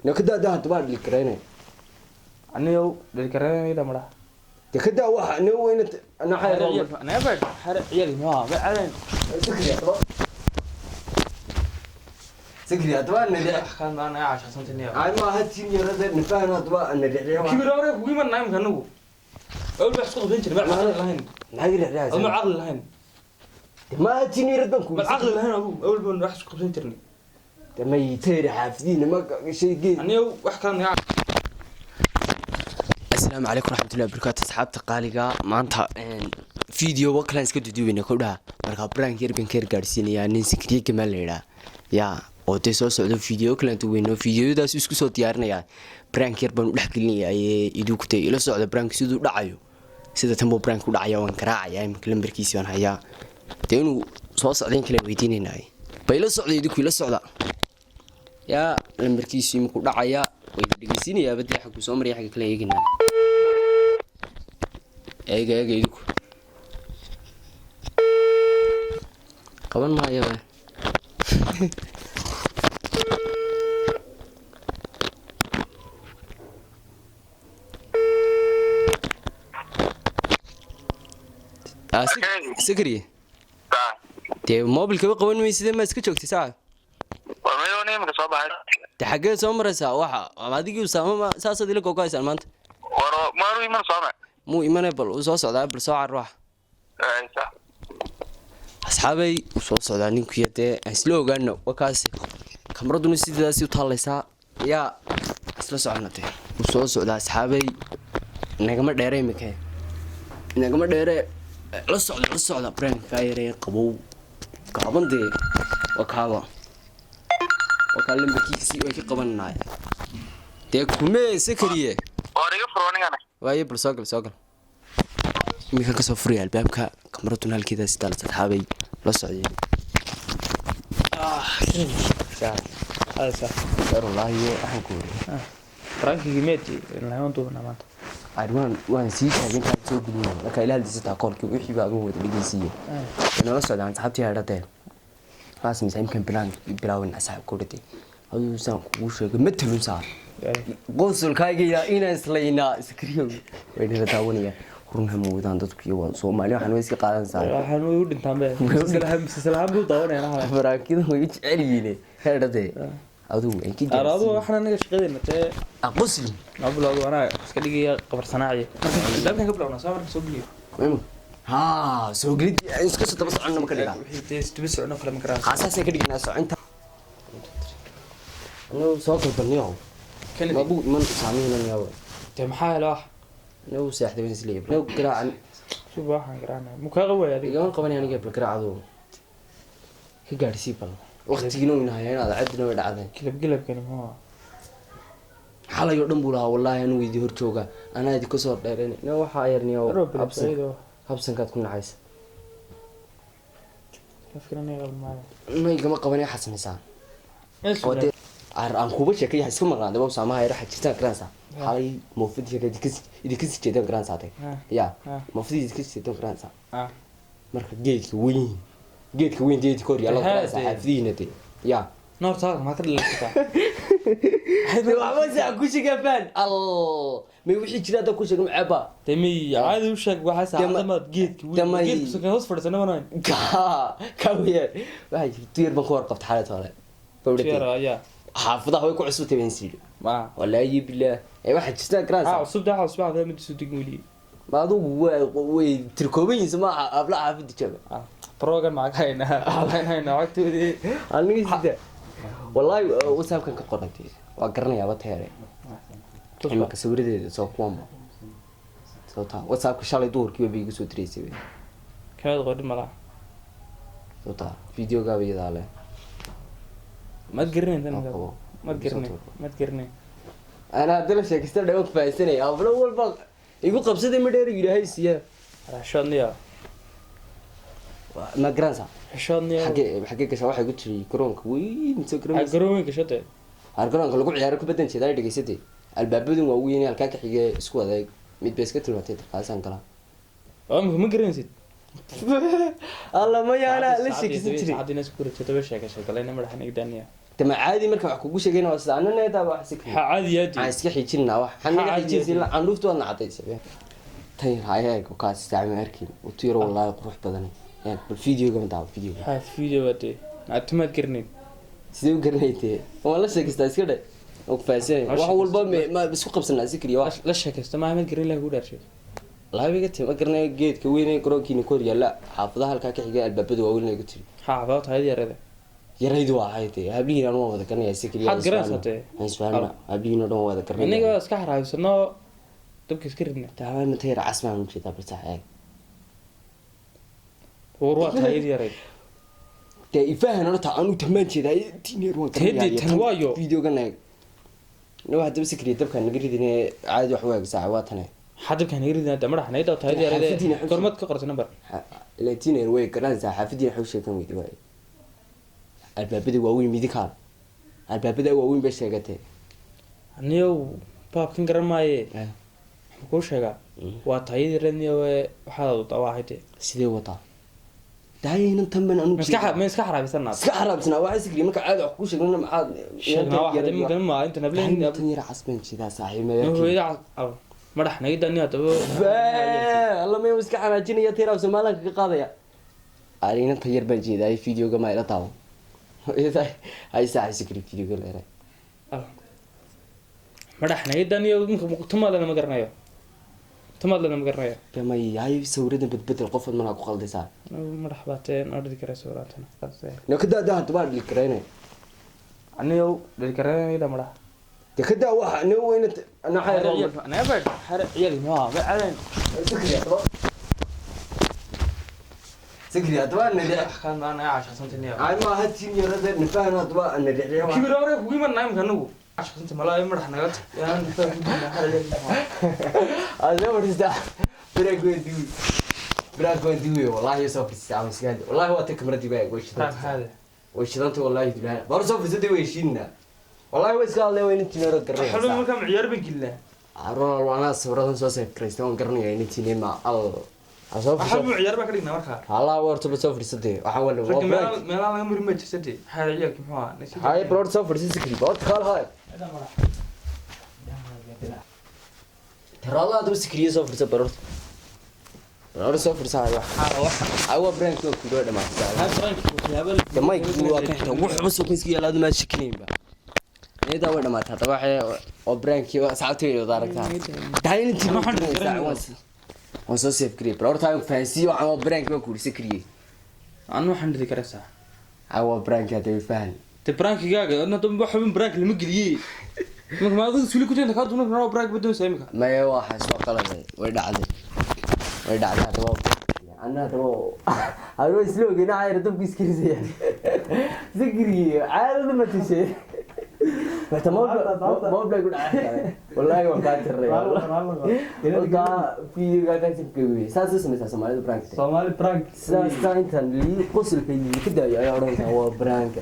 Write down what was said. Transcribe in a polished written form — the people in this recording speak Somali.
نكدا ده تبار الكرينة أنا يو الكرينة إذا مرة تكدا واحد أنا وين أنا حارق أنا أبد حارق يلي ما بعدين سكري أتبار ندع كان أنا عشان سنتين يا أنا ما هالتين يرد نفهم أتبار ندع كبير أوري ويما نايم كانوا أول بحسوا بنتي ما عقل لهن ما يدري رأس ما عقل لهن ما هالتين يرد بنكو ما عقل لهن أبو أول بن راح سكوب بنتي ما يتير حافظين ما شيء جديد أنا يو وحكان يا السلام عليكم ورحمة الله وبركاته أصحاب تقاليقا ما أنت فيديو وكلان سكت دوبينا كلها مركب برانك يربن كير قارسين يا ننسى كريه كمان ليرا يا أوتي صوص على فيديو كلان توينو فيديو ده سوسكو صوت يارنا يا برانك يربن ولحقلني يا يدوك تي إلا صعد برانك سيدو دعيو سيدا تمو برانك ودعيا وانكراع يا مكلم بركيسيون هيا تينو صوص علين كلا ويدين هاي بيلا صعد يدوك إلا صعد يا لمبركيسيون مكو دعيا ويدقيسين يا بدي حكو سومري حق كلا يجينا ايga idinku qaban maayo سكري تي موبايل كبا qaban maysid ma iska joogtay saacad warmayoni ma soo baxay taxagee soo maraysa waxa adigii saama saasad ila go'aysan maanta waro maaru iman soo ma muu imanay bal soo socdaa bal soo carruux asxaabay soo socdaa ninku yadee isla ogaano wakaas kamaradu sidaas u taalaysaa yaa isla soconatay soo socdaa asxaabay nagama dheeray mikay nagama dheeray la socda prank kaayare qabow gaabande wakaaba wakaalan bakiisi way ka qabanay de kumee sakariye wariga furoniga waaye bal soo gal imika ka soo furiya albaabka kamaradu halkeeda sidaal saxaabay la socday هذا والله waxaan ku wariyo ranki gimeeti la hantu maanta armaan waan sii taagin ka soo gudbin marka ilaahay taa koolkii wixii baa ugu wada dhigaysiiyay inoo la socdaan saxabtii haadhateen qaas miisaan kan bilaawin asxaab koodtay aduu saan ku sheegay ma talun saar qosolkaaga inaan islayna iskriyo wayna taawanaya run hamoodaan dadku iyo Soomaali waxaan way iska qaadan saar waxaan u dhintaan baa salaam buu daawanayna faraakida way jeceliine haadhatay aduu inkiin arado waxaan anaga shaqadeena tee aqosli nabuladu ana iska dhigaya qabar sanaaciye dabkan ka bilowna soo geliyo ها سو جريد اسكو تبص عنا مكدغا وحي تبص عنا كلام كرا خاصه كدغنا سوعنتا انو سو كبنيو كان ابو من سامينا يا تم حاله نو ساحده بين سليب نو قراع شوف waxaan qaraana muka qaway adiga iga qabanay aniga bal qaraacdo ka gaarsi bal waqtigiina uu inahay inaad cadna way dhacday kilabkan ma xalayo dhan buu lahaa wallahi anu weydii hor jooga ana idin ka soo dheereen waxa ayarniyo habsan kaad ku nacaysa afkirani qalb maayo ma igama qabanay xasanaysa wade aan kuba sheekay iska maqnaa daba saamaha ay raxa jirtaan gransa halay moofidii idinkas jeedan gransa tay ya moofidii idinkas jeedan gransa marka geedka weyn deedii kor yalla gransa xafiinatay ya نور صار ما كل الكتاب هذا وعوزة كوشي كفان الله ما يوحي كذا ده كوشي معبا تمي عادي وشك واحد ساعة ما جيت بس كان هوسفر سنة وانا كاوية واحد طير بخور قفت حالته هذا فورتي يا حافظه هو يكون عسوته بين سيل ما ولا يجيب بالله اي واحد جسنا كراس صوب ده صباح هذا مد سودك مولي ما ذو تركوبين يسمع ابلا حافظ جبل بروجرام معك هنا وقت دي انا سيده والله وسام كان كقرنتي وقرنيا بتهري إما كسورة سو قوم صوتها وسام كشالي دور كيف بيجي سو تريسي كان غير ملا صوتها فيديو قابي ذاله ما تقرني انت ما تقرني انا ادل شيء كستر داوك فايسني اول باق يقول قبسدي مدير يراهي سيا عشان يا ما جرانسا عشان يا حقيقة شو واحد قلت لي كرونك وين تكرم كرونك شتى كرونك لو عيارك بدن شيء داير دقيستي الباب بدون وين الكاك حاجة سكوا ذا ميت بسكت الوقت خلاص كلام ما قرنسيت الله ما يانا ليش كسبتني عادي ناس كورة تتوشى كشيء قال لنا مرح نقدانيا tama caadi marka wax kugu sheegayna waa sida anana taa wax sikri ha caadi yaadi aan iska xijinna wax xanaga caadi xijin aan dhufto wadna cadaysay tay hayay ku kaas isticmaal arkin u tiro wallahi qurux badan yani bal video gama daa video ha video wate atimad garnin sidee u garnaytay wala sheegista iska dhay oo faasay wax walba ma isku qabsanaa sikri wax la sheekaysta ma ahmed garin la ku dhaarshay laabiga tima garnay geedka weyn ee garoonkiina kor yaala xaafadaha halka ka xigay albaabada waaweyn laga tiri xaafado tahay yarada yaraydu waa haytay habliin aan wada garanay sikri had garaasatay isfaana habliin oo dhan wada garanay aniga iska xaraabsano dabka iska ridna taawaan tayra casmaan u jeedaa bartaay waa tahay yaray te ifahan horta aanu tamaan jeedaa tineer waan Teddy, tan waayo. video ganay no hadda sikri dabka naga ridinay caadi wax waag saac waa tan hadabkan ridna damar xanayda tahay yarada gormad ka qortay number la tineer way garan saxaafadii xog sheekan weyd way albaabada waaweyn midikaal albaabada waaweyn bay sheegatay aniyo baabkan garan maaye ku sheega waa tahay yaraniyo waxaad u tawaahayte sidee wata daayeen tamban anu iska xaraabisana iska xaraabsana waa sikri marka caadi wax ku sheegnana maxaad sheegna waxa dib ma inta nableen tineer casmaan jeedaa saaxiibada hooyada madax nagidani hadaba alla ma iska xanaajinaya tiraa Soomaaliland ka qaadaya arina tayar baan jeedaa video-ga ma ila taawo ay saaxi sikri video-ga leeray madax nagidani tumaadana ma garanayo kama yahay sawirada badbadal qof ma ku qaldaysaa madax baateen ordi kara sawirantana no kada daa tabaa dhil kareynay aniyo dhil kareynay madax kada waxa aniyo wayna ana xayr never har ciyali ma ba adan sikri adwaa nadi kan ana aasha santaniya ay ma hadin yarada nafaan adwaa ana rixiyo kibir hore kugu iman naam kanagu aasha sant malaa madax nagat yaan nafaan ku har هذا ورثة براغودي والله يسوف الساعة مسكين والله هو تكمرتي بقى هذا وش انت والله يدلها برصف زدي ويشينا والله هو قال لي وين انت نرد قريه حلو ما كان عيار بك الله عرون وانا صورتهم سو سيف كريستيان قرني يعني تيني مع ال اسوف حلو عيار بك دغنا marka الله ورت بسوف زدي waxa wala meel laga murmay jisadi xaar ciyarki maxaa هاي برود سوف زدي بورت قال هاي ترى الله دو سكريه سوف زدي برود سوف زدي ايوه برانك كو دما دماي كو كحته وخ بس كيس يلا ما شكلين با ايدا وين ما تطبع او برانكي ساعتين وداركتا داين انت ما حد وصل سيف كري برود تايم فانسي وعمل برانك ما كوري سكريه anu waxaan dhidi karaa saa ايوه برانك هذا فاهم brankigaga ana damba xubin brank lama geliyay marka ma adigu suli ku jeenta ka duuna noo brank badon saamika ما هو حسوا قلبي ويدعدي هذا انا تو هذا اسلوق انا عاير دم كيسكري سكري عارف ما تشي انت ما بقول والله ما قادر والله في قاعد تبكي اساس اسمه سومالي برانك Somali prank ساينتن لي قصل في كده يا رونتا هو برانك